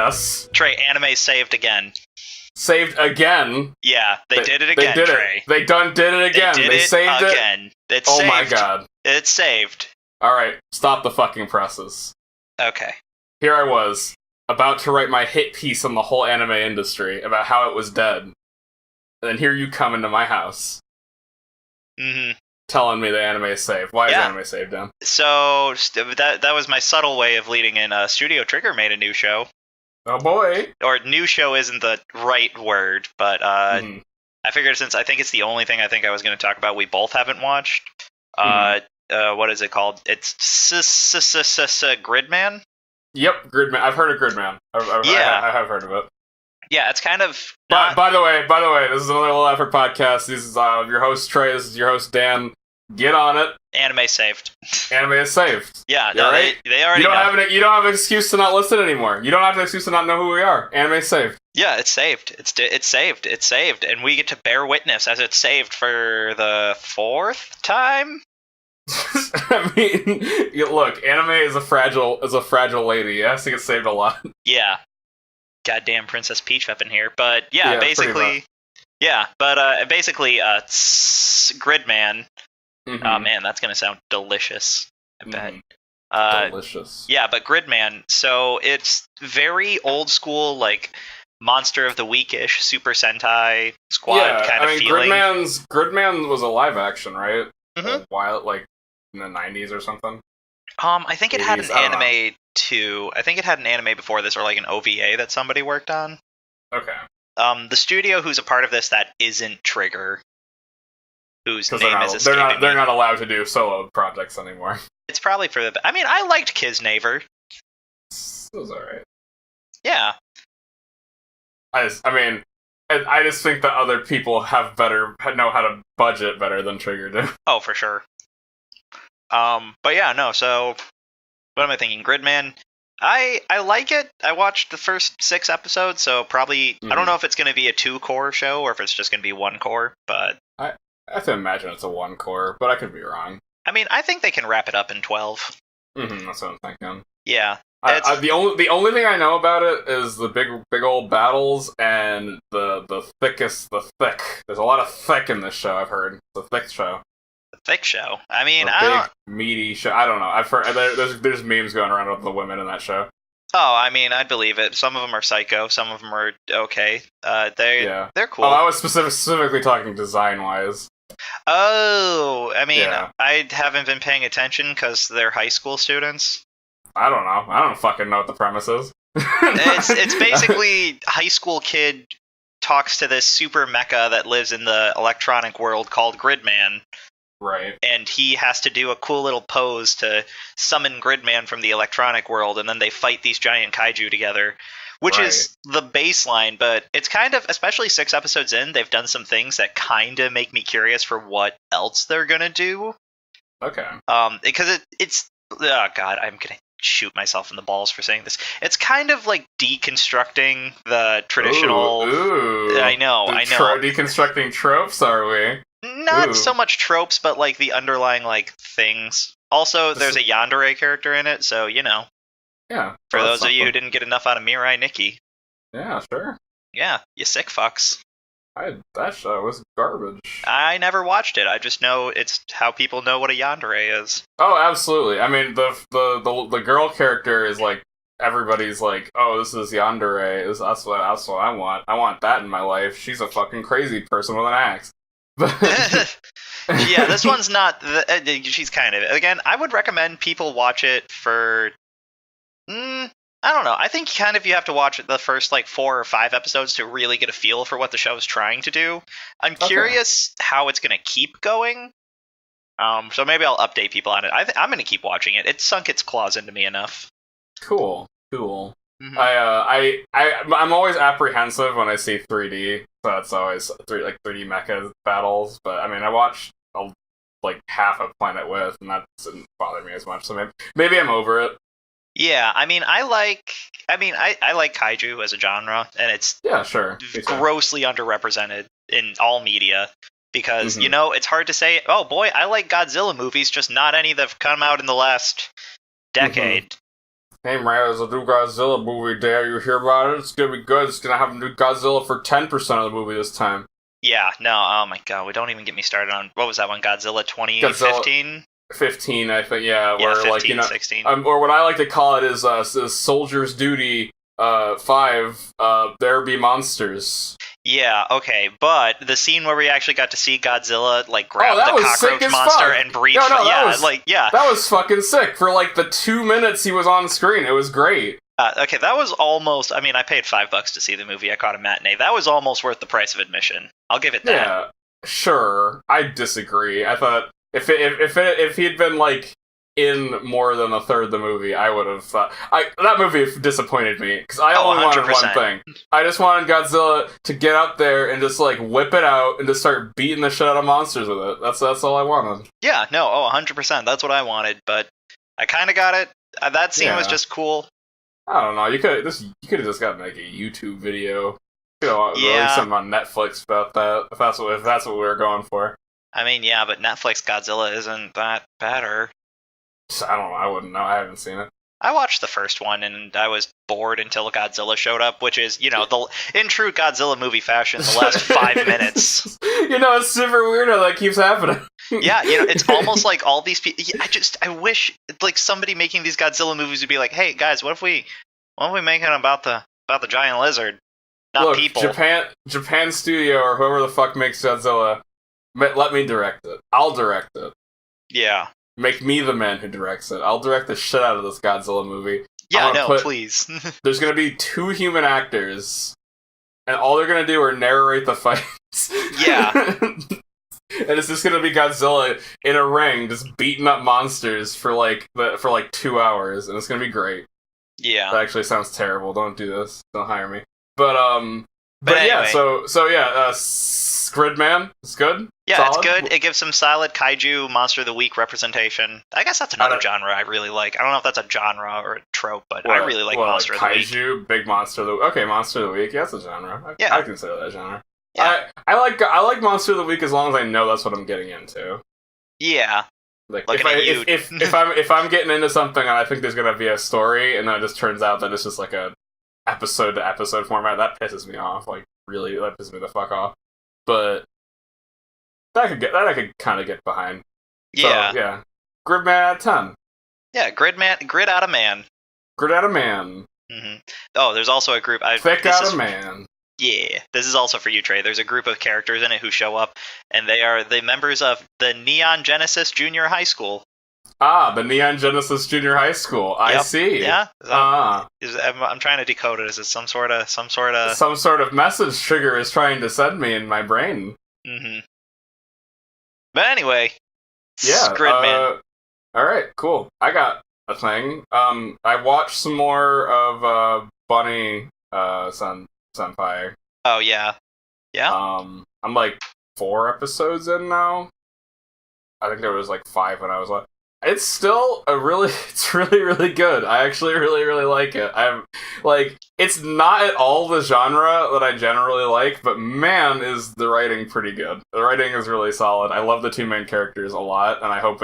Yes. Trey, anime saved again. Saved again? Yeah, they did it again, they did Trey. They did it again. They saved again. it. It's oh saved. My god. It's saved. Alright, stop the fucking presses. Okay. Here I was, about to write my hit piece on the whole anime industry about how it was dead. And then here you come into my house. Telling me the anime is saved. Why is anime saved, Dan? So, that was my subtle way of leading in. Studio Trigger made a new show. Oh boy. Or new show isn't the right word, but I figured since I think it's the only thing I think I was going to talk about we both haven't watched. What is it called? It's Gridman? Yep, Gridman. I've heard of Gridman. I have heard of it. Yeah, it's kind of... By the way, this is another Little Effort podcast. This is your host, Trey. This is your host, Dan. Get on it. Anime saved. Anime is saved. Yeah, no, right? they already you don't have an excuse to not listen anymore. You don't have an excuse to not know who we are. Anime is saved. Yeah, it's saved. It's saved. It's saved. And we get to bear witness as it's saved for the 4th time? I mean, look, anime is a fragile lady. It has to get saved a lot. Yeah. Goddamn Princess Peach up in here. But yeah, basically... Yeah, but basically, Gridman... Oh man, that's gonna sound delicious. I bet. Delicious. Yeah, but Gridman. So it's very old school, like Monster of the Week-ish, Super Sentai Squad kind of feeling. Gridman was a live action, right? A while, like in the 90s or something. I think it had an anime too. I think it had an anime before this, or like an OVA that somebody worked on. Okay. The studio who's a part of this that isn't Trigger. Whose name is escaping me. They're not allowed to do solo projects anymore. It's probably for the... I mean, I liked Kisnaver. It was alright. Yeah. I just think that other people know how to budget better than Trigger do. Oh, for sure. But yeah, no, so... What am I thinking? Gridman... I like it. I watched the first 6 episodes, so probably... I don't know if it's going to be a 2-core show, or if it's just going to be 1 core, but... I have to imagine it's a 1 core, but I could be wrong. I mean, I think they can wrap it up in 12. That's what I'm thinking. Yeah. The only thing I know about it is the big old battles and the thick. There's a lot of thick in this show, I've heard. It's a thick show. A thick show? I mean, meaty show. I don't know. I've heard there's memes going around with the women in that show. Oh, I mean, I'd believe it. Some of them are psycho. Some of them are okay. They're cool. Oh, I was specifically talking design-wise. Oh, I mean, I haven't been paying attention because they're high school students. I don't know. I don't fucking know what the premise is. It's basically high school kid talks to this super mecha that lives in the electronic world called Gridman. Right. And he has to do a cool little pose to summon Gridman from the electronic world, and then they fight these giant kaiju together. Which is the baseline, but it's kind of, especially 6 episodes in, they've done some things that kind of make me curious for what else they're gonna do. Okay. Because it's oh god, I'm gonna shoot myself in the balls for saying this. It's kind of like deconstructing the traditional... Ooh. I know. Deconstructing tropes, are we? Not so much tropes, but like the underlying like things. Also, there's a yandere character in it, so you know. Yeah. For those of you who didn't get enough out of Mirai Nikki. Yeah, sure. Yeah, you sick fucks. That show was garbage. I never watched it. I just know it's how people know what a yandere is. Oh, absolutely. I mean, the girl character is like, everybody's like, oh, this is yandere. That's what I want. I want that in my life. She's a fucking crazy person with an axe. Yeah, this one's not... she's kind of... Again, I would recommend people watch it for... I don't know. I think kind of you have to watch the first like 4 or 5 episodes to really get a feel for what the show is trying to do. I'm curious how it's going to keep going. So maybe I'll update people on it. I'm going to keep watching it. It sunk its claws into me enough. Cool. I'm always apprehensive when I see 3D. So that's always 3D mecha battles. But I mean, I watched like half of Planet With, and that didn't bother me as much. So maybe I'm over it. Yeah, I mean, I like kaiju as a genre, and it's grossly underrepresented in all media because you know it's hard to say. Oh boy, I like Godzilla movies, just not any that've come out in the last decade. Hey man, there's a new Godzilla movie there. You hear about it? It's gonna be good. It's gonna have a new Godzilla for 10% of the movie this time. Yeah, no, oh my god, we don't even get me started on, what was that one, Godzilla 2015? 15, I think, yeah, Yeah, where 15, like, you know, 16. or what I like to call it is Soldier's Duty 5, There Be Monsters. Yeah, okay, but the scene where we actually got to see Godzilla, like, grab that the was sick cockroach as monster fuck. and breach, No, that yeah, was- like, yeah. That was fucking sick. For like the 2 minutes he was on screen, it was great. Okay, that was almost, I mean, I paid $5 to see the movie, I caught a matinee. That was almost worth the price of admission. I'll give it that. Yeah, sure. I disagree. I thought if he'd been like in more than a third of the movie, I would have thought. That movie disappointed me because I only wanted 100%. one thing. I just wanted Godzilla to get up there and just like whip it out and just start beating the shit out of monsters with it. That's all I wanted. Yeah, no, 100%. That's what I wanted, but I kind of got it. That scene was just cool. I don't know. You could have just gotten like a YouTube video. You know, Yeah. release something on Netflix about that. If that's what we were going for. I mean, yeah, but Netflix Godzilla isn't that better. I don't know. I wouldn't know. I haven't seen it. I watched the first one and I was bored until Godzilla showed up, which is, you know, in true Godzilla movie fashion, the last 5 minutes. You know, it's super weird how that keeps happening. Yeah, you know, it's almost like all these people. I wish like somebody making these Godzilla movies would be like, hey guys, what if we make it about the giant lizard, not Look, people? Japan Studio or whoever the fuck makes Godzilla, let me direct it. I'll direct it. Yeah. Make me the man who directs it. I'll direct the shit out of this Godzilla movie. Yeah, no, please. There's gonna be 2 human actors, and all they're gonna do are narrate the fights. Yeah. And it's just gonna be Godzilla in a ring, just beating up monsters for like 2 hours, and it's gonna be great. Yeah. That actually sounds terrible. Don't do this. Don't hire me. But anyway. yeah. So yeah. Gridman. It's good. Yeah, Solid. it's good. It gives some solid kaiju monster of the week representation. I guess that's another genre I really like. I don't know if that's a genre or a trope, but I really like monster of the week. Kaiju, big monster of the week. Okay, monster of the week. Yeah, that's a genre. I consider that a genre. Yeah. I like monster of the week as long as I know that's what I'm getting into. Yeah. Like if I'm getting into something and I think there's gonna be a story and then it just turns out that it's just like a episode to episode format, that pisses me off. Like really, that pisses me the fuck off. But I could kind of get behind. Yeah. So, yeah. Gridman out of 10. Yeah, grid out of man. Grid out of man. Mm-hmm. Oh, there's also a group. Thick out of man. Yeah, this is also for you, Trey. There's a group of characters in it who show up, and they are the members of the Neon Genesis Junior High School. Ah, the Neon Genesis Junior High School. I see. Yeah. I'm trying to decode it. Is it some sort of message trigger is trying to send me in my brain. Mm-hmm. But anyway, yeah. Gridman. All right, cool. I got a thing. I watched some more of Bunny Senpai. Oh yeah. Yeah. I'm like 4 episodes in now. I think there was like 5 when I was like. It's really, really good. I actually really, really like it. It's not at all the genre that I generally like, but man, is the writing pretty good. The writing is really solid. I love the 2 main characters a lot, and I hope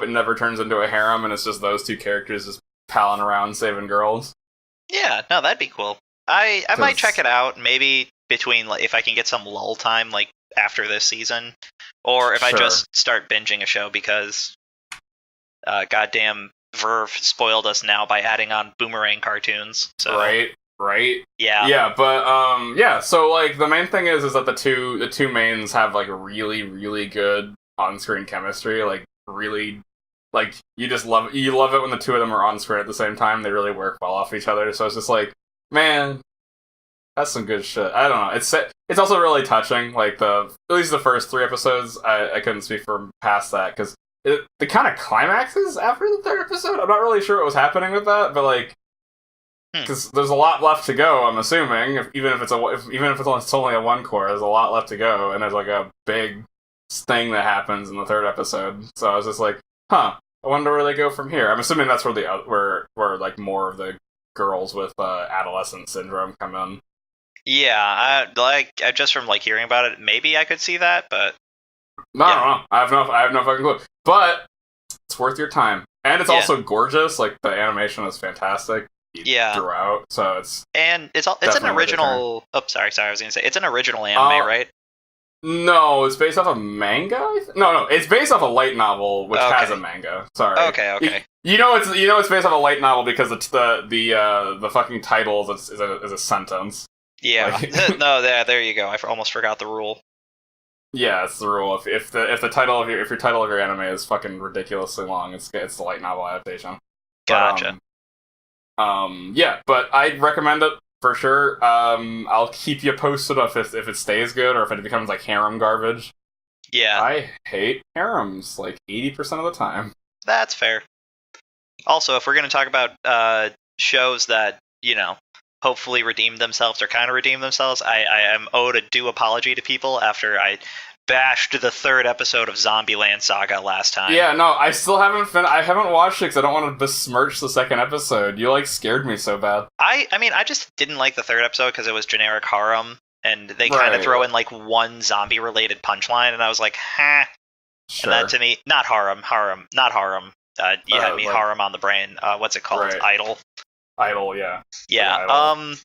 it never turns into a harem and it's just those 2 characters just palling around saving girls. Yeah, no, that'd be cool. I might check it out, maybe between, like, if I can get some lull time, like, after this season, or if I just start binging a show because goddamn Verve spoiled us now by adding on Boomerang cartoons. So Right? Yeah, but yeah, so like the main thing is that the two mains have like really, really good on-screen chemistry, like really, like you love it when the 2 of them are on screen at the same time. They really work well off each other, so it's just like, man, that's some good shit. I don't know. It's also really touching. Like at least the first 3 episodes, I couldn't speak for past that because the kind of climaxes after the 3rd episode. I'm not really sure what was happening with that, but like, because there's a lot left to go. I'm assuming, even if it's only a 1 core, there's a lot left to go, and there's like a big thing that happens in the 3rd episode. So I was just like, I wonder where they go from here. I'm assuming that's where like more of the girls with adolescent syndrome come in. Yeah, I just from like hearing about it, maybe I could see that, but I don't know. I have no fucking clue. But it's worth your time. And it's also gorgeous. Like, the animation is fantastic throughout, so it's an original. Oh, sorry, I was gonna say it's an original anime, right? No, it's based off a manga. No, it's based off a light novel, which has a manga. Sorry. Okay. You know it's based off a light novel because it's the fucking title is a sentence. Yeah. Like, no, there you go. I almost forgot the rule. Yeah, it's the rule. If the title of your title of your anime is fucking ridiculously long, it's the light novel adaptation. Gotcha. Yeah, but I'd recommend it. For sure. I'll keep you posted if it stays good or if it becomes like harem garbage. Yeah. I hate harems like 80% of the time. That's fair. Also, if we're going to talk about shows that, hopefully redeem themselves or kind of redeem themselves, I am owed a due apology to people after I bashed the 3rd episode of Zombieland Saga last time. Yeah, no, I still haven't I haven't watched it because I don't want to besmirch the 2nd episode. You scared me so bad. I mean, I just didn't like the 3rd episode because it was generic harem, and they kind of throw in like one zombie related punchline, and I was like, huh. Sure. And that to me, not harem. You had me harem on the brain. What's it called? Right. Idol, yeah. Yeah. Idol.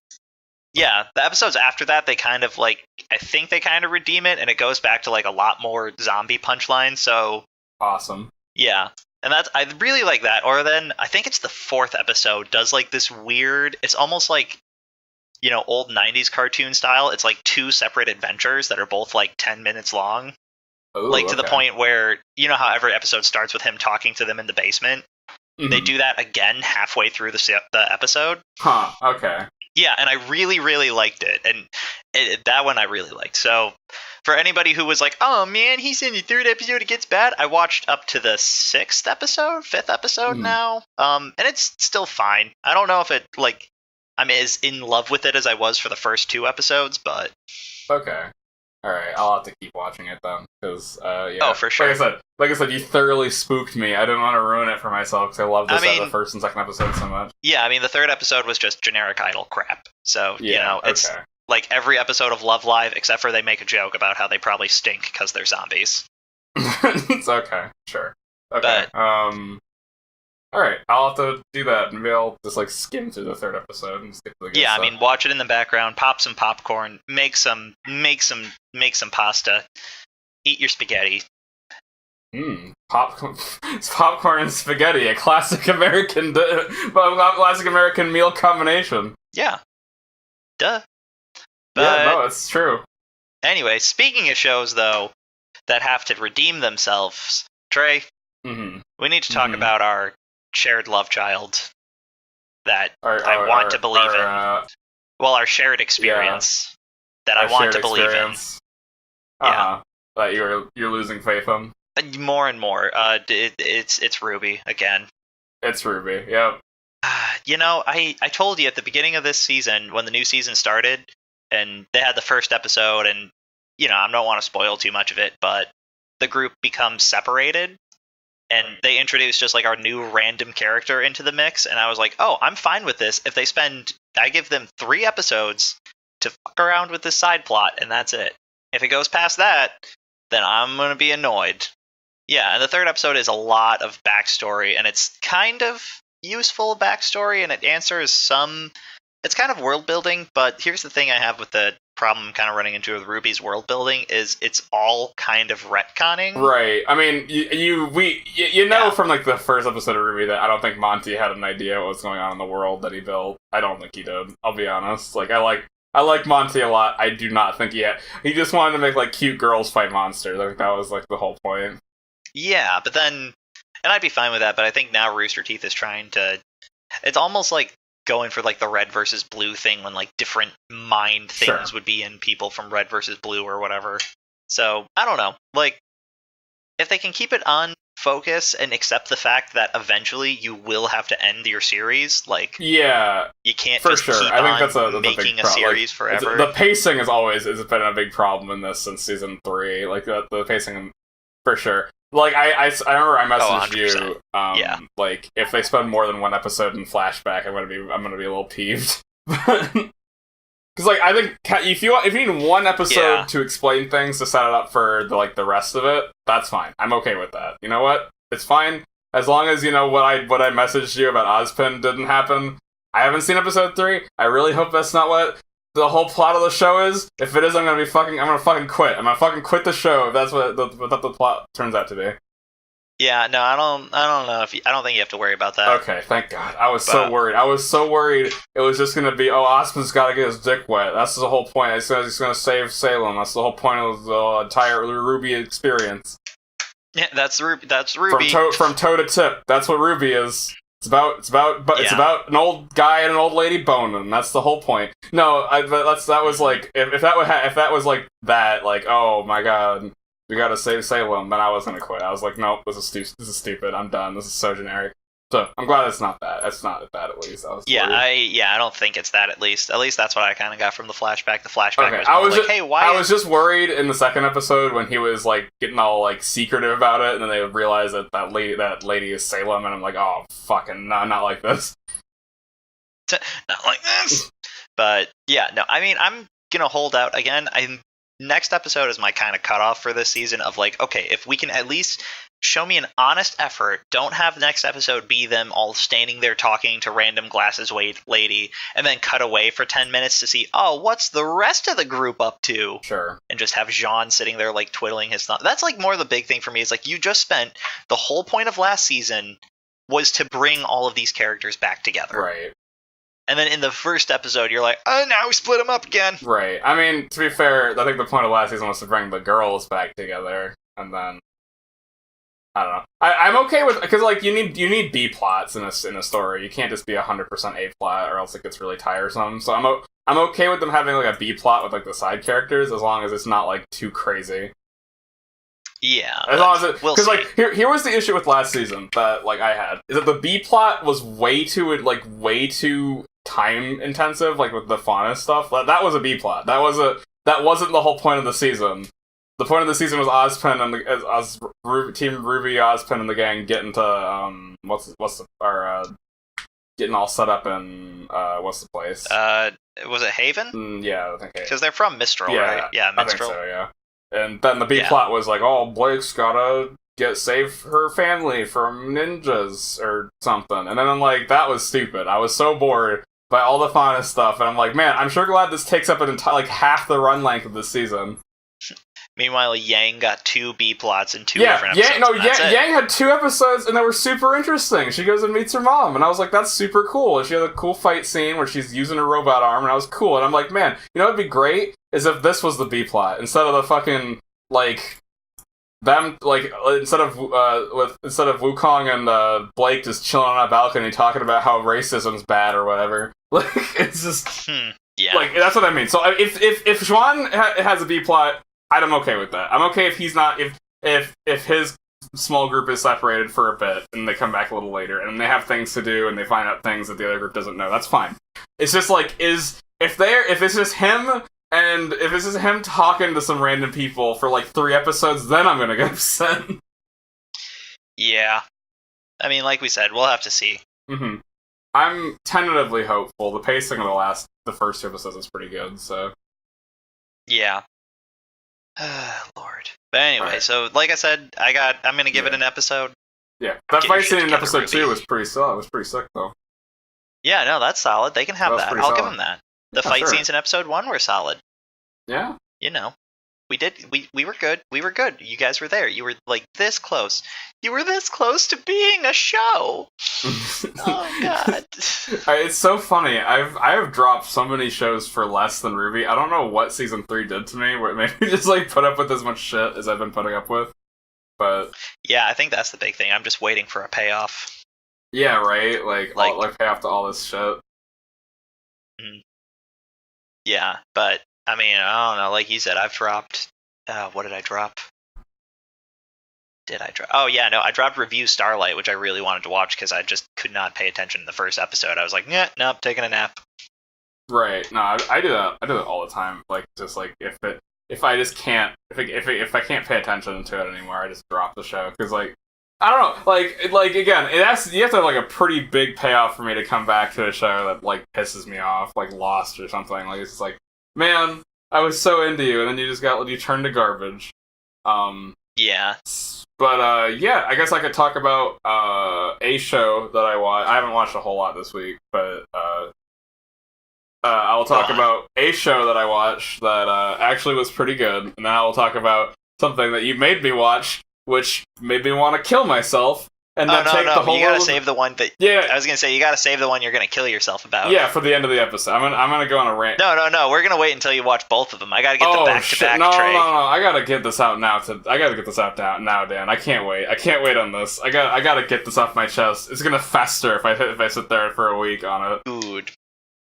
Yeah, the episodes after that, they kind of I think they kind of redeem it, and it goes back to a lot more zombie punchlines. So awesome. Yeah, and I really like that. Or then I think it's the 4th episode does this weird. It's almost like old 90s cartoon style. It's 2 separate adventures that are both 10 minutes long. Ooh, to the point where how every episode starts with him talking to them in the basement. Mm-hmm. They do that again halfway through the episode. Huh. Okay. Yeah, and I really, really liked it, and that one I really liked. So, for anybody who was like, "Oh man, he's in the 3rd episode, it gets bad," I watched up to the 5th episode now, and it's still fine. I don't know if it I'm as in love with it as I was for the first 2 episodes, but okay, all right, I'll have to keep watching it then, because yeah. Oh, for sure. Like I said, you thoroughly spooked me. I didn't want to ruin it for myself because I love the 1st and 2nd episode so much. Yeah, I mean, the 3rd episode was just generic idol crap. So, it's like every episode of Love Live, except for they make a joke about how they probably stink because they're zombies. It's okay, sure. Okay, all right, I'll have to do that. Maybe I'll just skim through the 3rd episode and skip the good stuff. I mean, watch it in the background, pop some popcorn, make some pasta, eat your spaghetti. Popcorn and spaghetti, a classic American meal combination. Yeah. Duh. But yeah, no, it's true. Anyway, speaking of shows, though, that have to redeem themselves, Trey, we need to talk about our shared love child that I want to believe in. Well, our shared experience that I want to believe in. Yeah. That you're losing faith in. More and more. It's Ruby again. It's Ruby. Yep. I told you at the beginning of this season when the new season started, and they had the 1st episode, and I don't want to spoil too much of it, but the group becomes separated, and they introduce just our new random character into the mix, and I was like, oh, I'm fine with this if I give them 3 episodes to fuck around with this side plot, and that's it. If it goes past that, then I'm gonna be annoyed. Yeah, and the 3rd episode is a lot of backstory, and it's kind of useful backstory, and it answers some. It's kind of world building, but here's the thing I have with the problem I'm kind of running into with Ruby's world building is it's all kind of retconning. Right. I mean, from the 1st episode of Ruby that I don't think Monty had an idea what was going on in the world that he built. I don't think he did. I'll be honest. I like Monty a lot. I do not think he had. He just wanted to make cute girls fight monsters. I think that was the whole point. Yeah, but then, and I'd be fine with that, but I think now Rooster Teeth is trying to, it's almost like going for the red versus blue thing when different mind things would be in people from red versus blue or whatever. So, I don't know. If they can keep it on focus and accept the fact that eventually you will have to end your series, yeah, you can't for just sure. keep I think on that's a making a series forever. The pacing has been a big problem in this since season 3. The pacing, for sure. I remember I messaged you. Yeah. If they spend more than 1 episode in flashback, I'm gonna be a little peeved. Because I think if you need 1 episode to explain things to set it up for the rest of it, that's fine. I'm okay with that. You know what? It's fine. as long as, you know, what I messaged you about Ozpin didn't happen. I haven't seen episode 3. I really hope that's not what the whole plot of the show is. If it is, I'm gonna fucking quit. I'm gonna fucking quit the show if that's what the plot turns out to be. Yeah, no, I don't know I don't think you have to worry about that. Okay, thank God. I was so worried. It was just gonna be, Osmond's gotta get his dick wet. That's the whole point. He's gonna save Salem. That's the whole point of the entire Ruby experience. Yeah, that's Ruby. From toe to tip. That's what Ruby is. It's about an old guy and an old lady boning. That's the whole point. No, that was like, if that was like that, like, oh my God, we gotta save Salem, then I was gonna quit. I was like, nope, this is stupid. I'm done. This is so generic. So I'm glad it's not that. It's not that, at least. I don't think it's that, at least. At least that's what I kind of got from the flashback. The flashback okay, I was just worried in the second episode when he was like getting all like secretive about it, and then they would realize that lady is Salem, and I'm like, oh fucking no, not like this. Not like this. But yeah, no, I mean, I'm gonna hold out again. Next episode is my kind of cutoff for this season of like, okay, if we can at least show me an honest effort, don't have the next episode be them all standing there talking to random glasses lady, and then cut away for 10 minutes to see, oh, what's the rest of the group up to? Sure. And just have Jean sitting there like twiddling his thumb. That's like more the big thing for me, is like, you just spent the whole point of last season was to bring all of these characters back together. Right. And then in the first episode, you're like, oh, now we split them up again. Right. I mean, to be fair, I think the point of last season was to bring the girls back together, and then I don't know. I'm okay with, because like you need B plots in a story. You can't just be 100% A plot, or else it gets really tiresome. So I'm okay with them having like a B plot with like the side characters, as long as it's not like too crazy. Yeah, as long as it, because like here was the issue with last season that like I had, is that the B plot was way too time intensive, like with the fauna stuff. That was a B plot. That wasn't the whole point of the season. The point of the season was Ozpin and Team Ruby, Ozpin, and the gang getting to getting all set up in what's the place? Was it Haven? Yeah, I think because they're from Mistral, right? Yeah, Mistral. I think so, yeah. And then the B plot was like, oh, Blake's gotta save her family from ninjas or something. And then I'm like, that was stupid. I was so bored by all the fauna stuff, and I'm like, man, I'm sure glad this takes up like half the run length of this season. Meanwhile, Yang got 2 B plots in 2 different episodes. Yang had 2 episodes, and they were super interesting. She goes and meets her mom, and I was like, that's super cool. And she had a cool fight scene where she's using her robot arm, and I was cool. And I'm like, man, you know what'd be great? Is if this was the B plot, instead of the fucking, like, them, like, instead of Wukong and Blake just chilling on a balcony talking about how racism's bad or whatever. Like, it's just... Yeah. Like, that's what I mean. So if Juan has a B plot, I'm okay with that. I'm okay if he's not, if his small group is separated for a bit and they come back a little later and they have things to do and they find out things that the other group doesn't know. That's fine. It's just like, if it's just him and if it's just him talking to some random people for like 3 episodes, then I'm gonna get upset. Yeah. I mean, like we said, we'll have to see. Mm-hmm. I'm tentatively hopeful. The pacing of the first 2 episodes is pretty good, so. Yeah. Lord. But anyway, right. So like I said, I'm gonna give it an episode. Yeah, that fight scene in episode 2 was pretty solid. It was pretty sick, though. Yeah, no, that's solid. They can have that. I'll give them that. The fight scenes in episode 1 were solid. Yeah. You know, we were good. We were good. You guys were there. You were like this close. You were this close to being a show. Oh God. It's so funny. I have dropped so many shows for less than Ruby. I don't know what season 3 did to me, where it made me just like put up with as much shit as I've been putting up with. But yeah, I think that's the big thing. I'm just waiting for a payoff. Yeah, right. Like payoff to all this shit. Yeah, but I mean, I don't know. Like you said, I've dropped. What did I drop? Oh yeah, no, I dropped Review Starlight, which I really wanted to watch because I just could not pay attention in the first episode. I was like, yeah, nope, taking a nap. Right. No, I do that. I do that all the time. Like, just like if I just can't, if I can't pay attention to it anymore, I just drop the show because like. I don't know, like again, you have to have like a pretty big payoff for me to come back to a show that like pisses me off, like Lost or something. Like it's just like, man, I was so into you, and then you turned to garbage. Yeah. But yeah, I guess I could talk about a show that I watched. I haven't watched a whole lot this week, but I will talk about a show that I watched that actually was pretty good, and then I will talk about something that you made me watch, which made me want to kill myself. And then take the whole. You gotta save the one that. Yeah. I was gonna say you gotta save the one you're gonna kill yourself about. Yeah, for the end of the episode. I'm gonna go on a rant. No. We're gonna wait until you watch both of them. I gotta get the back-to-back. No. Trey. I gotta get this out now. I gotta get this out now, Dan. I can't wait. I can't wait on this. I gotta get this off my chest. It's gonna fester if I sit there for a week on it.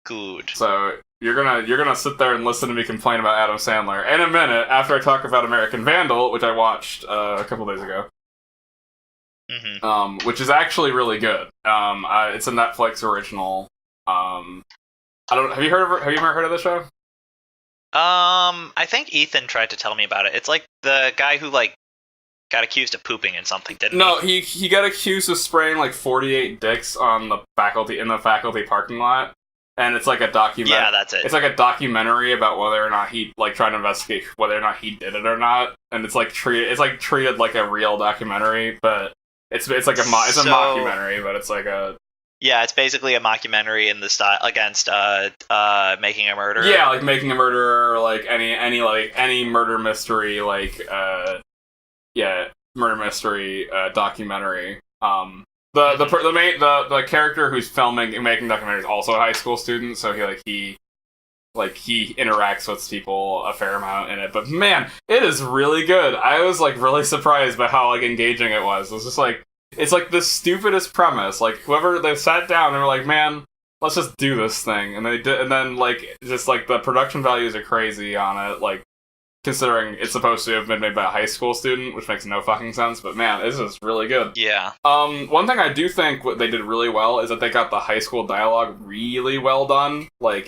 Good. So you're gonna sit there and listen to me complain about Adam Sandler in a minute after I talk about American Vandal, which I watched a couple days ago. Mm-hmm. Which is actually really good. It's a Netflix original. Have you ever heard of the show? I think Ethan tried to tell me about it. It's like the guy who got accused of pooping in something, didn't he? No, he got accused of spraying 48 dicks on the faculty parking lot. And it's like a documentary. Yeah, that's it. It's like a documentary about whether or not he trying to investigate whether or not he did it or not. And it's treated like a real documentary, but it's a mockumentary, but it's like a. Yeah, it's basically a mockumentary in the style against making a murderer. Yeah, like Making a Murderer, like any murder mystery, murder mystery documentary. The character who's filming and making documentaries is also a high school student, so he interacts with people a fair amount in it. But man, it is really good. I was really surprised by how engaging it was. It was just it's the stupidest premise. Whoever they sat down and they were like, man, let's just do this thing, and they did. And then the production values are crazy on it. Considering it's supposed to have been made by a high school student, which makes no fucking sense, but man, this is really good. Yeah. One thing I do think what they did really well is that they got the high school dialogue really well done. It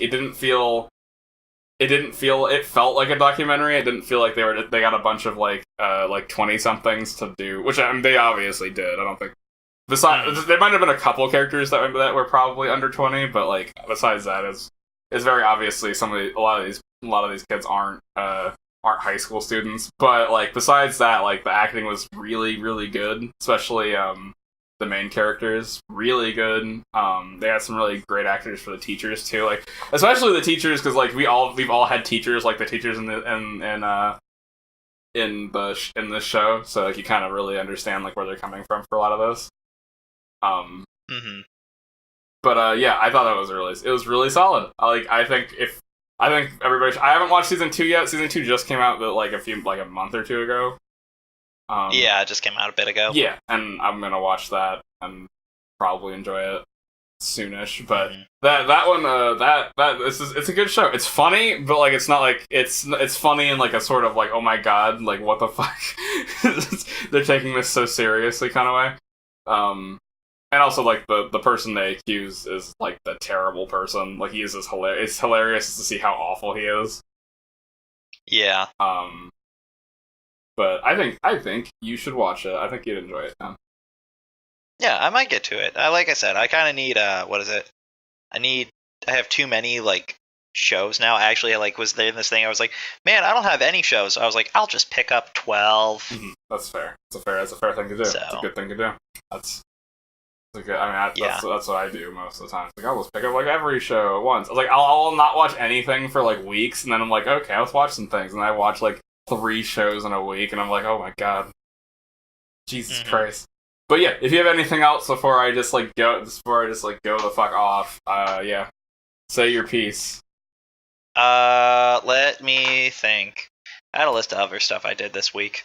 felt like a documentary. It didn't feel like they got a bunch of 20-somethings to do, which they obviously did. I don't think. Besides, there might have been a couple characters that were probably under 20, but besides that, it's very obviously a lot of these kids aren't high school students. But besides that, the acting was really, really good, especially the main characters, really good. They had some really great actors for the teachers too, especially the teachers, because we've all had teachers, the teachers in this show, so you kind of really understand where they're coming from for a lot of this. But yeah, I thought it was really solid. I think everybody. I haven't watched season 2 yet. Season 2 just came out a month or two ago. Yeah, it just came out a bit ago. Yeah, and I'm gonna watch that and probably enjoy it soonish. But that one, it's a good show. It's funny, but it's not it's funny in a sort of oh my god, what the fuck, they're taking this so seriously kind of way. And also the person they accuse is the terrible person. He is just hilarious. It's hilarious to see how awful he is. Yeah. But I think you should watch it. I think you'd enjoy it, man. Yeah, I might get to it. Like I said, I kind of need what is it? I have too many shows now. Actually, was there in this thing? I was like, man, I don't have any shows. So I was like, I'll just pick up 12. Mm-hmm. That's fair. That's a fair thing to do. So. It's a good thing to do. That's what I do most of the time. I'll just pick up every show at once. I'll not watch anything for weeks, and then I'm okay, let's watch some things, and I watch 3 shows in a week, and I'm oh my god, Jesus Christ. But yeah, if you have anything else before I just go the fuck off, yeah, say your piece. Let me think. I had a list of other stuff I did this week.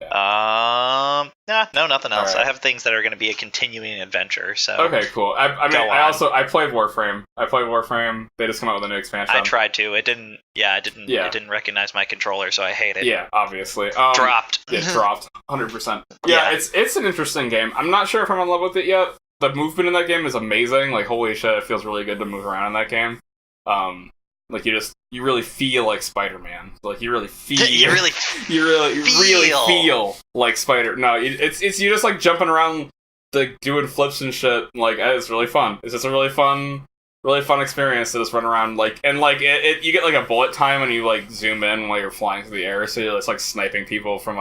Yeah. Nothing else. Right. I have things that are going to be a continuing adventure. So okay, cool. I played Warframe. They just come out with a new expansion. I tried to. It didn't. It didn't recognize my controller, so I hate it. Yeah, obviously. Dropped. It dropped. 100%. Yeah, it's an interesting game. I'm not sure if I'm in love with it yet. The movement in that game is amazing. Holy shit, it feels really good to move around in that game. You really feel like Spider-Man. You really feel. You really feel like Spider. No, it's you just jumping around, doing flips and shit. It's really fun. It's just a really fun experience to just run around. You get a bullet time when you zoom in while you're flying through the air, so you're just sniping people from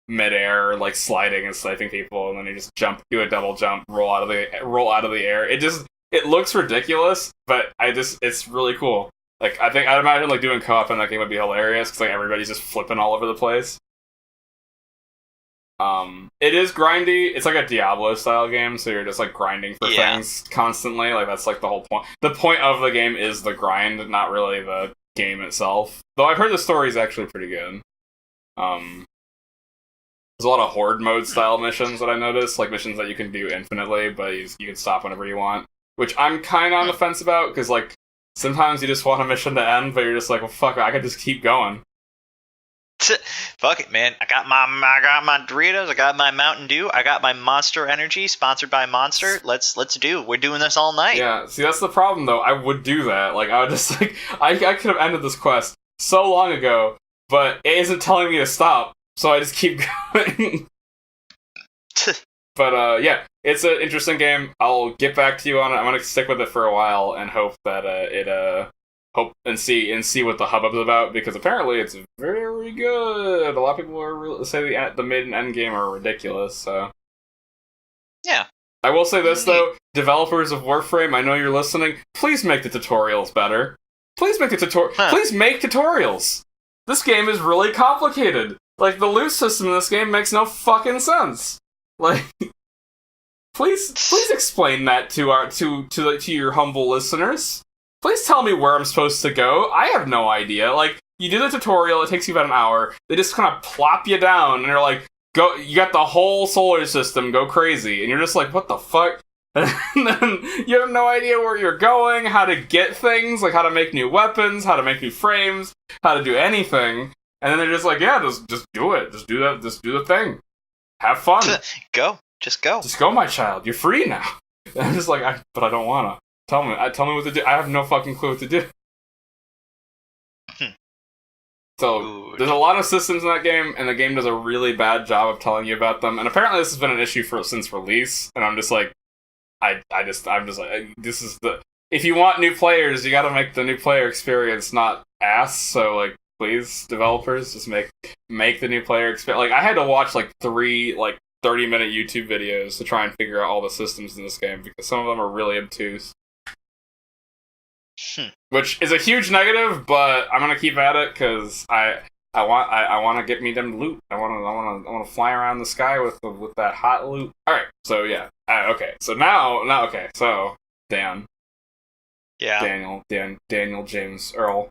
midair, like sliding and sniping people, and then you just do a double jump, roll out of the air. It looks ridiculous, but it's really cool. Like, I'd imagine like doing co-op in that game would be hilarious because like everybody's just flipping all over the place. It is grindy. It's like a Diablo style game, so you're just like grinding for things constantly. Like, that's like the whole point. The point of the game is the grind, not really the game itself. Though I've heard the story is actually pretty good. There's a lot of horde mode style missions that I noticed, like missions that you can do infinitely, but you can stop whenever you want. Which I'm kind of on the fence about, because like sometimes you just want a mission to end, but you're just like, well, fuck, I could just keep going. Fuck it, man. I got my Doritos, I got my Mountain Dew, I got my Monster Energy, sponsored by Monster. We're doing this all night. Yeah, see, that's the problem, though. I would do that. Like, I would just, like, I could have ended this quest so long ago, but it isn't telling me to stop, so I just keep going. But, yeah, it's an interesting game. I'll get back to you on it. I'm gonna stick with it for a while and hope that hope and see what the hubbub's about, because apparently it's very good. A lot of people say the mid and end game are ridiculous. So yeah, I will say this though, developers of Warframe, I know you're listening. Please make the tutorials better. Please make Please make tutorials. This game is really complicated. Like, the loot system in this game makes no fucking sense. Like, please explain that to your humble listeners. Please tell me where I'm supposed to go. I have no idea. Like, you do the tutorial, it takes you about an hour. They just kind of plop you down, and they're like, "Go! You got the whole solar system. Go crazy!" And you're just like, "What the fuck?" And then you have no idea where you're going, how to get things, like how to make new weapons, how to make new frames, how to do anything. And then they're just like, "Yeah, just do it. Just do that. Just do the thing. Have fun. Go. Just go. Just go, my child. You're free now." And I'm just like, but I don't wanna. Tell me what to do. I have no fucking clue what to do. So, there's a lot of systems in that game, and the game does a really bad job of telling you about them. And apparently this has been an issue since release, and I'm just like, I'm just like, this is if you want new players, you gotta make the new player experience not ass, so, like, please, developers, just make the new player experience. Like, I had to watch, like, 3, 30-minute YouTube videos to try and figure out all the systems in this game, because some of them are really obtuse. Which is a huge negative, but I'm gonna keep at it because I want to get me them loot. I want to fly around the sky with that hot loot. All right, so yeah, okay. So now, okay. So Dan, yeah, Daniel James Earl,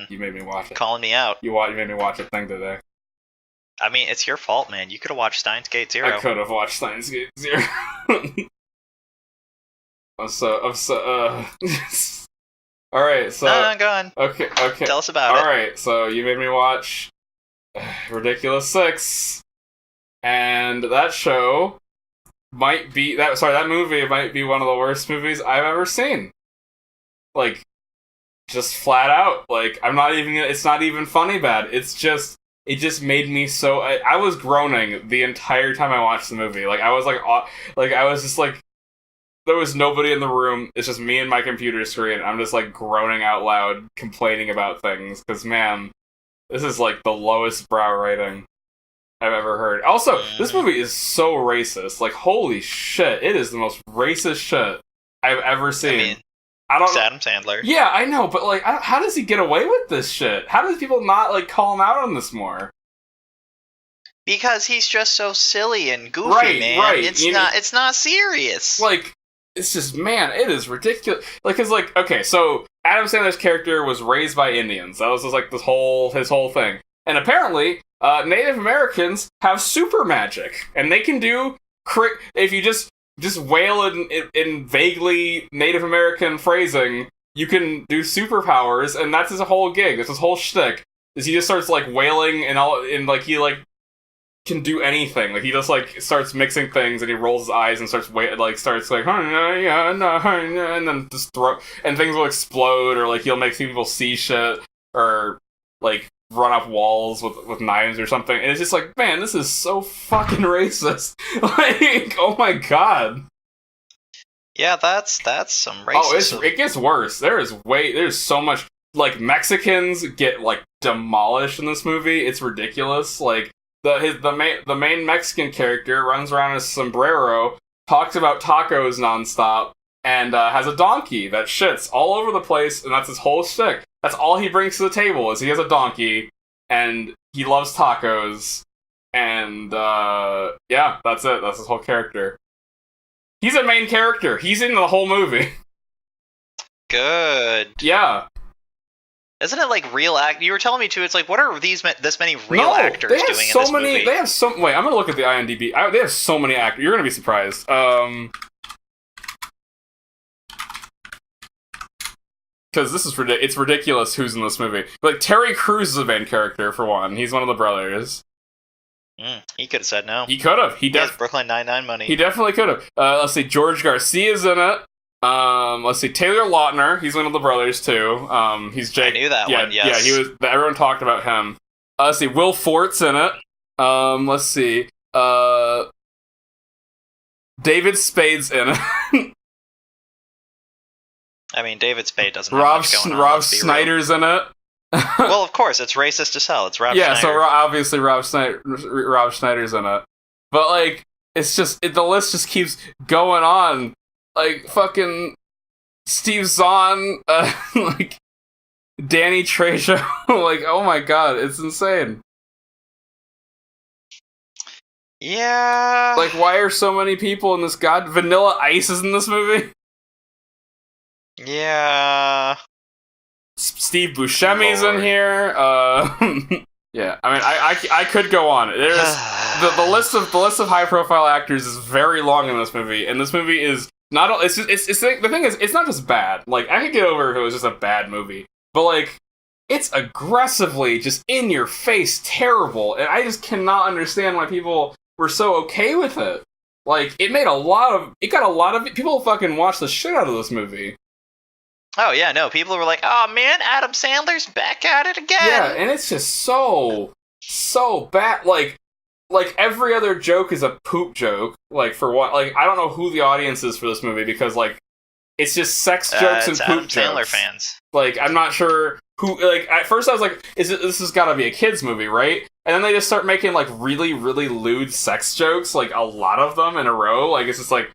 you made me watch it. Calling me out. You made me watch a thing today. I mean, it's your fault, man. You could have watched Steins Gate Zero. I could have watched Steins Gate Zero. All right, so go on. Okay. Tell us about it. All right, so you made me watch Ridiculous 6, and that movie might be one of the worst movies I've ever seen. Like, just flat out. Like, it's not even funny bad. It just made me so. I was groaning the entire time I watched the movie. Like, I was just like. There was nobody in the room. It's just me and my computer screen. I'm just, like, groaning out loud, complaining about things. Because, man, this is, like, the lowest brow rating I've ever heard. Also, this movie is so racist. Like, holy shit. It is the most racist shit I've ever seen. I mean, it's Adam Sandler. Yeah, I know. But, like, how does he get away with this shit? How do people not, like, call him out on this more? Because he's just so silly and goofy, man. Right. It's not serious. Like, it's just, man, it is ridiculous. Like, cause, like, okay, so Adam Sandler's character was raised by Indians. That was just, like, his whole thing. And apparently, Native Americans have super magic, and they can do if you just wail in vaguely Native American phrasing, you can do superpowers, and that's his whole gig. That's his whole shtick. Is he just starts, like, wailing and like he, like, can do anything. Like, he just, like, starts mixing things, and he rolls his eyes and starts and then just and things will explode, or, like, he'll make people see shit, or, like, run up walls with knives or something. And it's just like, man, this is so fucking racist. Like, oh my god. Yeah, that's some racism. Oh, it gets worse. There's so much, like, Mexicans get, like, demolished in this movie. It's ridiculous. Like, the main Mexican character runs around in a sombrero, talks about tacos nonstop, and has a donkey that shits all over the place, and that's his whole shtick. That's all he brings to the table is he has a donkey, and he loves tacos, and yeah, that's it. That's his whole character. He's a main character. He's in the whole movie. Good. Yeah. Isn't it like real act? You were telling me too. It's like, what are this many real actors doing in this movie? They have so. Wait, I'm gonna look at the IMDb. They have so many actors. You're gonna be surprised. Because this is it's ridiculous who's in this movie. Like Terry Crews is a main character for one. He's one of the brothers. He could have said no. He could have. He has Brooklyn Nine-Nine money. He definitely could have. Let's see. George Garcia's in it. Let's see. Taylor Lautner. He's one of the brothers too. He's Jake. I knew that one. Yes. Yeah. He was. Everyone talked about him. Let's see. Will Fort's in it. Let's see. David Spade's in it. I mean, David Spade doesn't have much going on. Rob Schneider's in it. Well, of course, it's racist as hell. It's Rob Schneider. Yeah, so obviously Rob Schneider's in it. But, like, it's just... the list just keeps going on. Like, fucking Steve Zahn, like, Danny Trejo. Like, oh my god, it's insane. Yeah. Like, why are so many people in this Vanilla Ice is in this movie? Yeah. Steve Buscemi's in here. Yeah, I mean, I could go on. There's the list of high profile actors is very long in this movie, and this movie is not. It's the thing is, it's not just bad. Like, I could get over if it was just a bad movie, but like, it's aggressively just in your face terrible, and I just cannot understand why people were so okay with it. Like, it got a lot of people fucking watch the shit out of this movie. Oh, yeah, no, people were like, oh, man, Adam Sandler's back at it again. Yeah, and it's just so bad. Like, every other joke is a poop joke. Like, for what? Like, I don't know who the audience is for this movie, because, like, it's just sex jokes and poop Adam jokes. Sandler fans. Like, I'm not sure who, like, at first I was like, this has gotta be a kid's movie, right? And then they just start making, like, really, really lewd sex jokes, like, a lot of them in a row. Like, it's just like,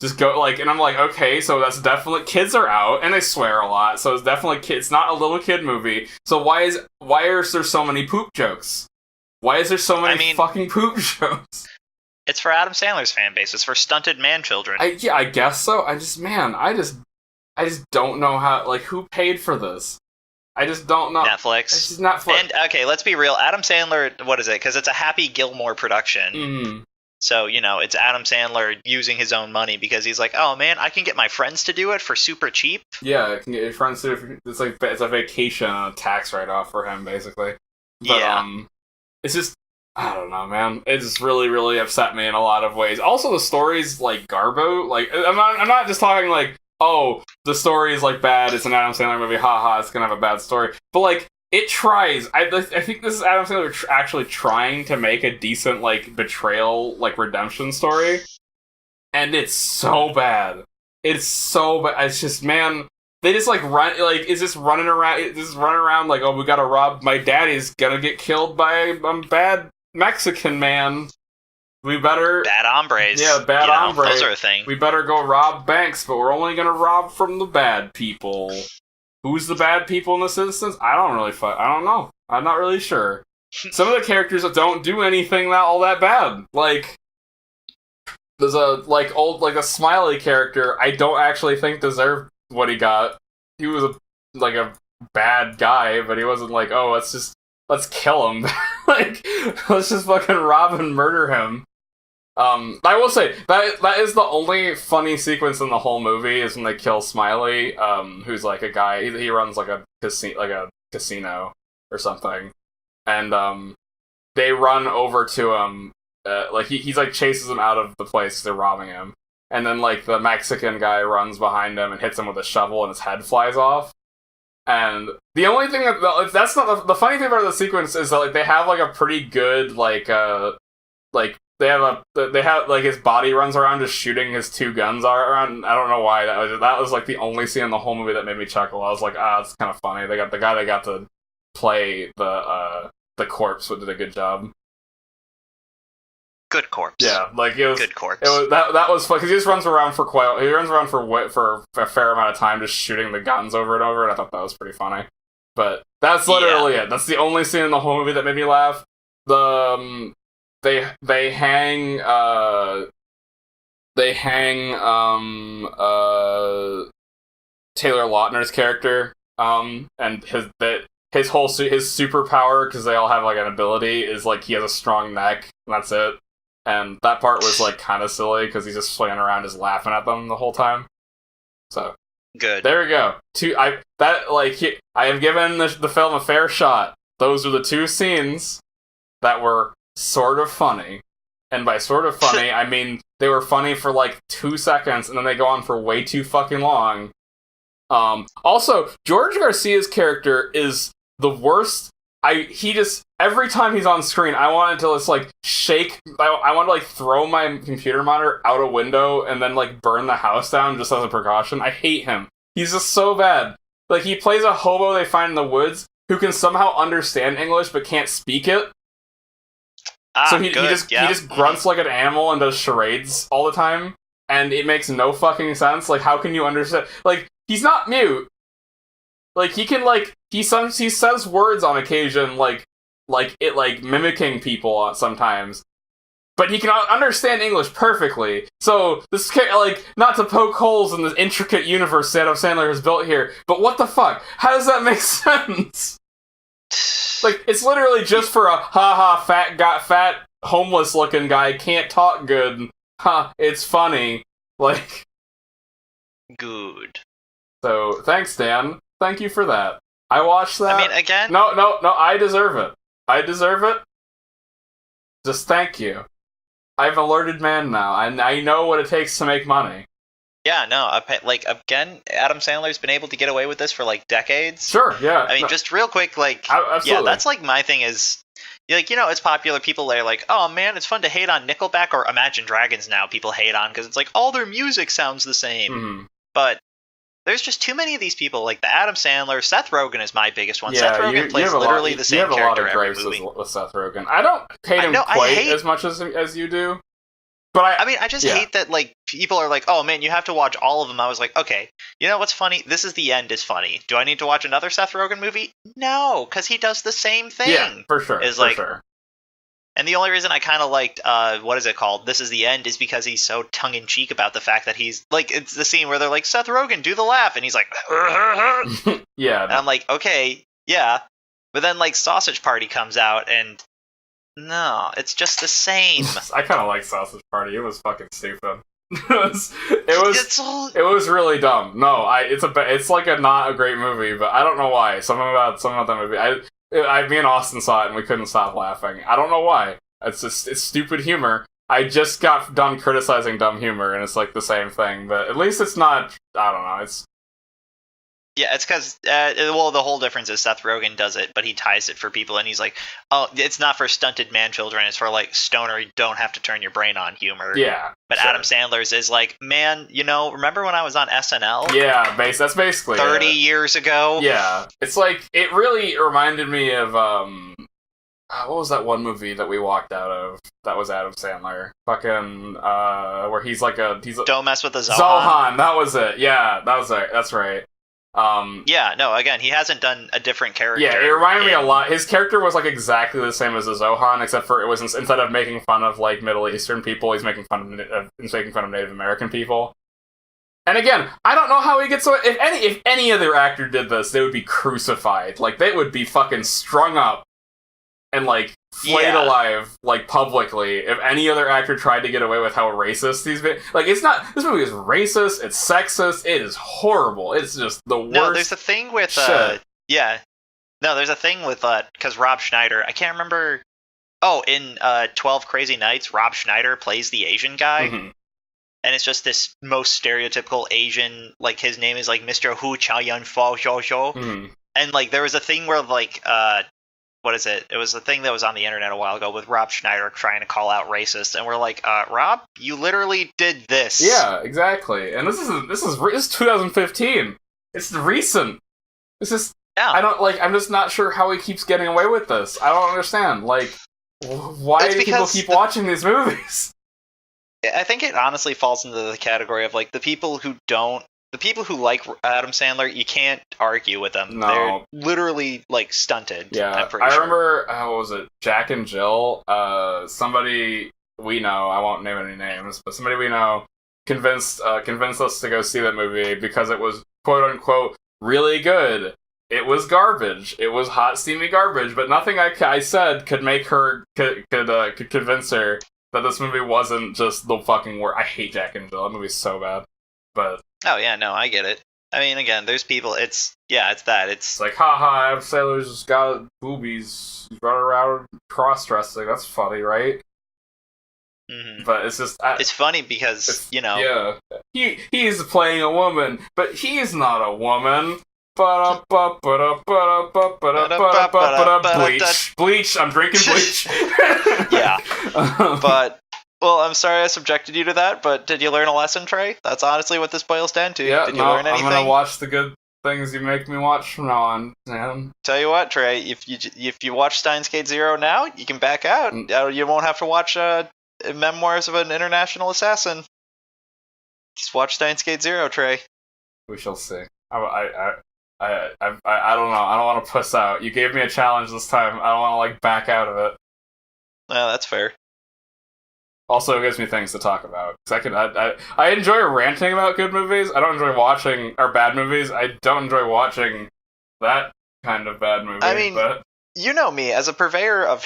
just go, like, and I'm like, okay, so that's definitely, kids are out, and they swear a lot, so it's definitely it's not a little kid movie, so why is there so many poop jokes? Why is there so many fucking poop jokes? It's for Adam Sandler's fan base, it's for stunted man children. I guess so. I just don't know how, like, who paid for this? I just don't know. Netflix. It's just Netflix. And, okay, let's be real, Adam Sandler, what is it? Because it's a Happy Gilmore production. Mm-hmm. So, you know, it's Adam Sandler using his own money because he's like, oh man, I can get my friends to do it for super cheap. Yeah, I can get your friends to do it. It's like, it's a vacation, a tax write-off for him, basically. But, yeah. It's just, I don't know, man. It just really, really upset me in a lot of ways. Also, the story's, like, garbo. Like, I'm not just talking, like, oh, the story is, like, bad, it's an Adam Sandler movie, haha, it's gonna have a bad story. But, like, it tries. I think this is Adam Sandler actually trying to make a decent, like, betrayal, like, redemption story. And it's so bad. It's so bad. It's just, man, they just, like, run, like, is this running around, like, oh, we gotta rob, my daddy's gonna get killed by a bad Mexican man. We better... Bad hombres. Yeah, bad hombres. Those are a thing. We better go rob banks, but we're only gonna rob from the bad people. Who's the bad people in this instance? I don't know. I'm not really sure. Some of the characters don't do anything all that bad. Like, there's a, like, a Smiley character I don't actually think deserved what he got. He was a bad guy, but he wasn't like, oh, let's kill him. Like, let's just fucking rob and murder him. I will say that is the only funny sequence in the whole movie is when they kill Smiley, who's like a guy. He runs like a casino or something, and they run over to him. Like he's like chases them out of the place. They're robbing him, and then like the Mexican guy runs behind him and hits him with a shovel, and his head flies off. And the only thing that's not the funny thing about the sequence is that like they have like a pretty good like. They have like his body runs around just shooting his two guns around. I don't know why that was like the only scene in the whole movie that made me chuckle. I was like, it's kind of funny. They got the guy that got to play the corpse, but did a good job. Good corpse. Yeah, like it was Good corpse. That was fun because he just runs around for a fair amount of time, just shooting the guns over and over, and I thought that was pretty funny. But that's literally it. That's the only scene in the whole movie that made me laugh. They hang Taylor Lautner's character and his superpower, because they all have like an ability, is like he has a strong neck, and that's it. And that part was like kind of silly because he's just swinging around just laughing at them the whole time. So good. There we go. I have given the film a fair shot. Those are the two scenes that were sort of funny. And by sort of funny, I mean they were funny for like 2 seconds, and then they go on for way too fucking long. Also, George Garcia's character is the worst. Every time he's on screen, I wanted to just like shake. I wanted to like throw my computer monitor out a window and then like burn the house down just as a precaution. I hate him. He's just so bad. Like, he plays a hobo they find in the woods who can somehow understand English but can't speak it. So he just grunts like an animal and does charades all the time, and it makes no fucking sense. Like, how can you understand? Like, he's not mute. Like, he can he says words on occasion, like mimicking people sometimes, but he can understand English perfectly. So this, like, not to poke holes in the intricate universe Adam Sandler has built here, but what the fuck? How does that make sense? Like, it's literally just for a fat homeless looking guy can't talk good. It's funny. Like, good. So thanks, Dan. Thank you for that. I watched that. I mean, again? No, I deserve it. Just thank you. I'm an alerted man now. I know what it takes to make money. Yeah, no, again, Adam Sandler's been able to get away with this for, like, decades. Sure, yeah. I mean, just real quick, like, absolutely. Yeah, that's, like, my thing is, like, it's popular. People are like, oh, man, it's fun to hate on Nickelback or Imagine Dragons now people hate on, because it's like, all their music sounds the same. Mm-hmm. But there's just too many of these people, like the Adam Sandler. Seth Rogen is my biggest one. Seth Rogen plays literally the same character every movie. With Seth Rogen. I don't hate him quite as much as you do. But I just hate that, like, people are like, oh man, you have to watch all of them. I was like, okay, you know what's funny? This Is the End is funny. Do I need to watch another Seth Rogen movie? No, because he does the same thing. Yeah, for sure. Sure. And the only reason I kind of liked, what is it called? This Is the End is because he's so tongue-in-cheek about the fact that he's, like, it's the scene where they're like, Seth Rogen, do the laugh. And he's like, yeah. And I'm like, okay, yeah. But then, like, Sausage Party comes out, and no, it's just the same. I kind of like Sausage Party. It was fucking stupid. It was really dumb. No, it's like not a great movie, but I don't know why. Something about that movie. Me and Austin saw it and we couldn't stop laughing. I don't know why. It's stupid humor. I just got done criticizing dumb humor, and it's like the same thing. But at least it's not. I don't know. It's because the whole difference is Seth Rogen does it, but he ties it for people, and he's like, oh, it's not for stunted man children. It's for, like, stoner. You don't have to turn your brain on humor. Yeah. But sure. Adam Sandler's is like, man, remember when I was on SNL? Yeah, that's basically 30 years ago. Yeah, it's like, it really reminded me of what was that one movie that we walked out of that was Adam Sandler? Fucking where he's Don't Mess with the Zohan. Zohan, that was it. Yeah, that's right. Again, he hasn't done a different character. Yeah, it reminded me a lot. His character was like exactly the same as the Zohan, except for it was instead of making fun of like Middle Eastern people, he's making fun of Native American people. And again, I don't know how he gets away. If any other actor did this, they would be crucified. Like, they would be fucking strung up and like flayed alive, like, publicly. If any other actor tried to get away with how racist these it's not. This movie is racist. It's sexist. It is horrible. It's just the worst. No, there's a thing with shit. there's a thing with because Rob Schneider. I can't remember. Oh, in 12 Crazy Nights, Rob Schneider plays the Asian guy. Mm-hmm. And it's just this most stereotypical Asian, like, his name is, like, Mr. Hu Cha Yun Fo Shou Shou. Mm-hmm. And, like, there was a thing where, like, what is it? It was a thing that was on the internet a while ago with Rob Schneider trying to call out racists. And we're like, Rob, you literally did this. Yeah, exactly. And this is 2015. It's recent. This is... Yeah. I'm just not sure how he keeps getting away with this. I don't understand. Like, Why do people keep watching these movies? I think it honestly falls into the category of like the people who like Adam Sandler, you can't argue with them. No. They're literally like stunted. Yeah, I remember, what was it, Jack and Jill? Somebody we know, I won't name any names, but somebody we know convinced us to go see that movie because it was quote unquote really good. It was garbage. It was hot, steamy garbage, but nothing I said could make her could convince her that this movie wasn't just the fucking worst. I hate Jack and Jill. That movie's so bad. But oh yeah, no, I get it. I mean, again, there's people. It's that. It's like, haha, Adam Sandler's just got boobies. He's running around cross-dressing. That's funny, right? Mm-hmm. But it's just it's funny because yeah, he's playing a woman, but he's not a woman. Bleach. I'm drinking bleach. Yeah, but well, I'm sorry I subjected you to that. But did you learn a lesson, Trey? That's honestly what this boils down to. Yeah, did you learn anything? I'm gonna watch the good things you make me watch from now on, man. Tell you what, Trey, if you watch Steins Gate Zero now, you can back out. You won't have to watch Memoirs of an International Assassin. Just watch Steins Gate Zero, Trey. We shall see. I don't know. I don't want to puss out. You gave me a challenge this time. I don't want to like back out of it. No, that's fair. Also, it gives me things to talk about. I enjoy ranting about good movies. I don't enjoy watching bad movies. I don't enjoy watching that kind of bad movie. I mean, you know me as a purveyor of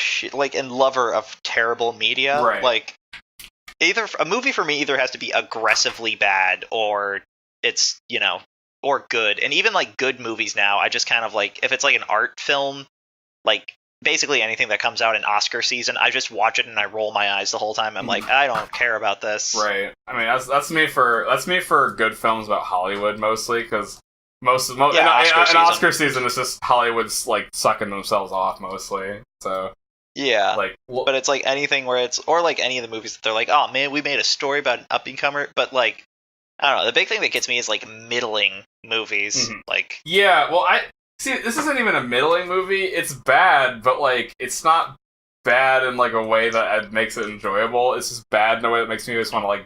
and lover of terrible media. Right. Like, either a movie for me either has to be aggressively bad or it's or good. And even like good movies now, I just kind of like if it's like an art film, like. Basically anything that comes out in Oscar season, I just watch it and I roll my eyes the whole time. I'm like, I don't care about this. Right. I mean, that's me for good films about Hollywood mostly, because Oscar season is just Hollywood's like sucking themselves off mostly. So yeah, but it's like anything where it's or like any of the movies that they're like, oh man, we made a story about an up and comer, but like I don't know. The big thing that gets me is like middling movies. Mm-hmm. Like yeah, well See, this isn't even a middling movie. It's bad, but, like, it's not bad in, like, a way that makes it enjoyable. It's just bad in a way that makes me just want to, like,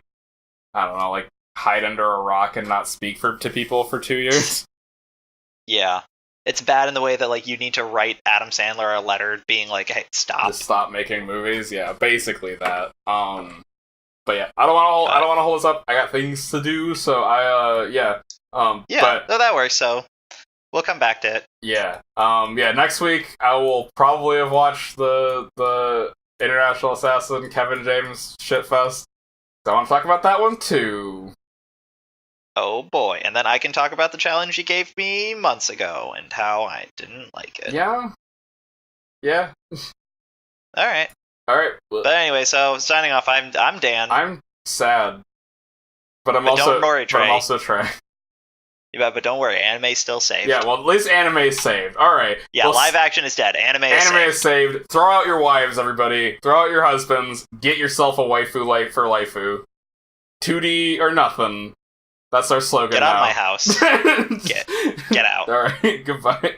I don't know, like, hide under a rock and not speak to people for 2 years. Yeah. It's bad in the way that, like, you need to write Adam Sandler a letter being like, hey, stop. Just stop making movies. Yeah, basically that. But yeah, I don't want to hold this up. I got things to do, so no, that works, so... We'll come back to it. Yeah. Next week I will probably have watched the International Assassin Kevin James shitfest. So I want to talk about that one too. Oh boy. And then I can talk about the challenge you gave me months ago and how I didn't like it. Yeah. Yeah. Alright. But anyway, so signing off, I'm Dan. I'm sad. But I'm also Trey. Yeah, but don't worry, anime's still saved. Yeah, well, at least anime is saved. All right. Yeah, live action is dead. Anime is saved. Throw out your wives, everybody. Throw out your husbands. Get yourself a waifu for laifu. 2D or nothing. That's our slogan. Get out of my house. Get out. All right. Goodbye.